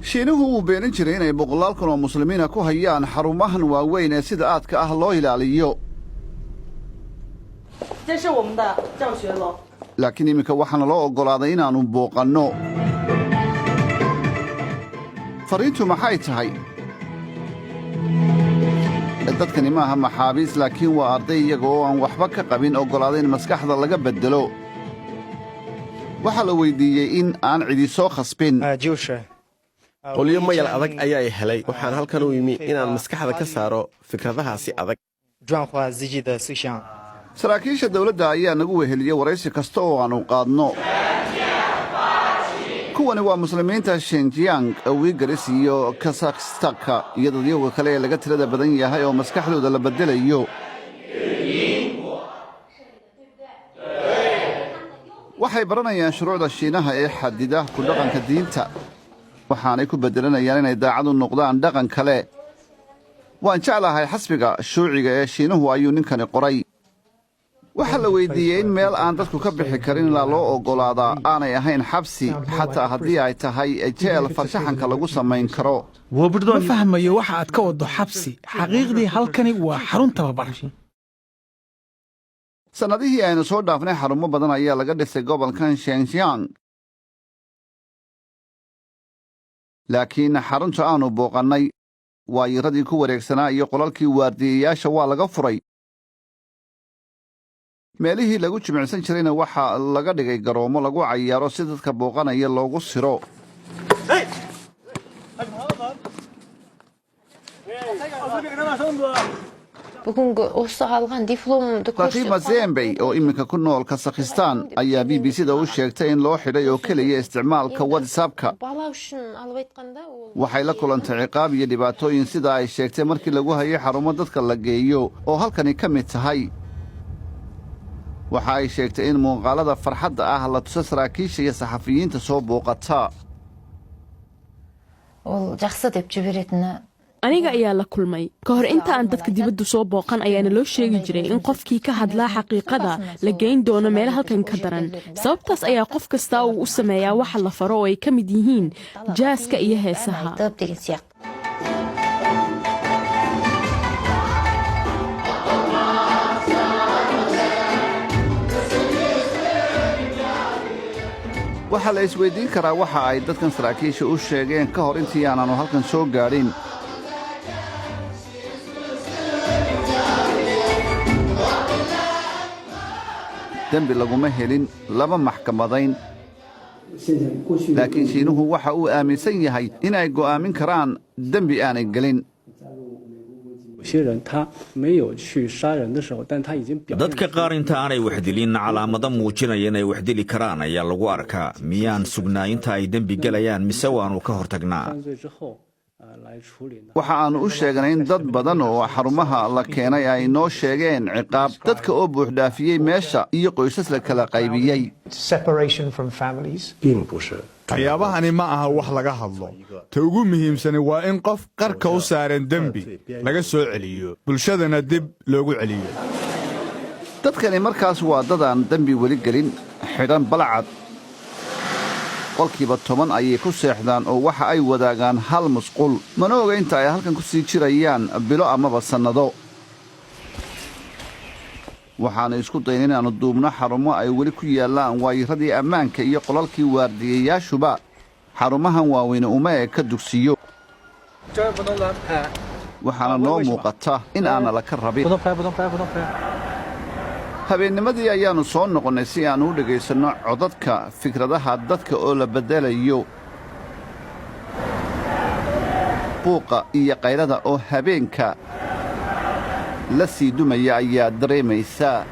shiinuhu wuu beenin jiray inay boqolaal kun oo muslimiina ku hayaan xarumahan waaweyn ee sida aadka ah loo ilaaliyo laakiin iminka waxaana loo oggolaaday inaannu booqanno fariintu maxay tahay dadkani maaha maxaabiis laakiin waa arday iyaga oo aan waxba ka qabin oggolaaday in maskaxda laga beddelo waxaa la weyddiiyey in aan cidi soo khasbin qolyo mayal adag ayaa i helay waxaan halkan u imi inaan maskaxda ka saaro fikradahaasi adag saraakiisha dawladda ayaa nagu weheliyey waraysi kasta oo aannu qaadno kuwani waa muslimiinta shenjiyang wigaris iyo kazakhstanka iyo dadyowga kale ee laga tirada badan yahay oo maskaxdooda la beddelayo waxay baranayaan shuruucda shiinaha ee xadida ku dhaqanka diinta waxaanay ku beddelanayaan inay daacad u noqdaan dhaqan kale waan jeclahay xasbiga shuuciga ee shiinuhu ayuu ninkani qoray waxaa la weyddiiyey in meel aan dadku ka bixi karin ilaa loo oggolaadaa aanay ahayn xabsi xataa haddii ay tahay jeel farshaxanka lagu samayn karo ma fahmayo waxa aad ka waddo xabsi xaqiiqdii halkani waa xarun tababar sannadihii aynu soo dhaafnay xarumo badan ayaa laga dhisay gobolkan shenjiyang laakiin xarunta aannu booqannay waayiradii ku wareegsanaa iyo qolalkii waardiyayaasha waa laga furay meelihii lagu jimicsan jirayna waxaa laga dhigay garoommo lagu cayaaro si dadka booqanaya loogu siro rakiima zembey oo iminka ku nool kasakhistaan ayaa b b c-da u sheegtay in loo xidhay oo keliya isticmaalka watsapka waxay la kulantay ciqaab iyo dhibaatooyin sida ay sheegtay markii lagu hayay xarumo dadka la geeyo oo halkani ka mid tahay waxa ay sheegtay in muuqaalada farxadda ah la tuso saraakiisha iyo saxafiyiinta soo booqata aniga ayaa la kulmay ka hor inta aan dadka dibaddu soo booqan ayaana loo sheegi jiray in qofkii ka hadlaa xaqiiqada la geyn doono meelo halkan ka daran sababtaas ayaa qof kasta uu u sameeyaa waxa la faro oo ay ka mid yihiin jaaska iyo heesaha waxaa la isweyddiin karaa waxa ay dadkan saraakiisha u sheegeen ka hor intii aananu halkan soo gaadhin dembi laguma helin lama maxkamadayn laakiin shiinuhu waxa uu aaminsan yahay inay go'aamin karaan dembi aanay gelin dadka qaar inta aanay waxdilin calaamado muujinaya inay waxdili karaan ayaa lagu arkaa miyaan sugnaa inta ay dembi gelayaan mise waannu ka hortagnaa waxa aannu u sheegnay in dad badan oo xarumaha la keenay ay noo sheegeen ciqaab dadka oo buuxdhaafiyey meesha iyo qoysas la kala qaybiyey waxyaabahani ma aha wax laga hadlo ta ugu muhiimsani waa in qof qarka u saaran dembi laga soo celiyo bulshadana dib loogu celiyo dadkani markaas waa dadaan dembi weli gelin xidhan balcad qolkiiba 10 ayay ku seexdaan oo waxa ay wadaagaan hal musqul mana oga inta ay halkan ku sii jirayaan bilo amaba sannado waxaana isku dayn inaannu duubno xarumo ay weli ku yaallaan waayiradii ammaanka iyo qolalkii waardiyayaashuba xarumahan waaweyne uma ka dugsiyo waxaana noo muuqata in aanna la ka rabin habeennimadii ayaannu soo noqonnay si aannu u dhegaysanno codadka fikradaha dadka oo la beddelayo buuqa iyo qaylada oo habeenka la sii dumaya ayaa dareemaysaa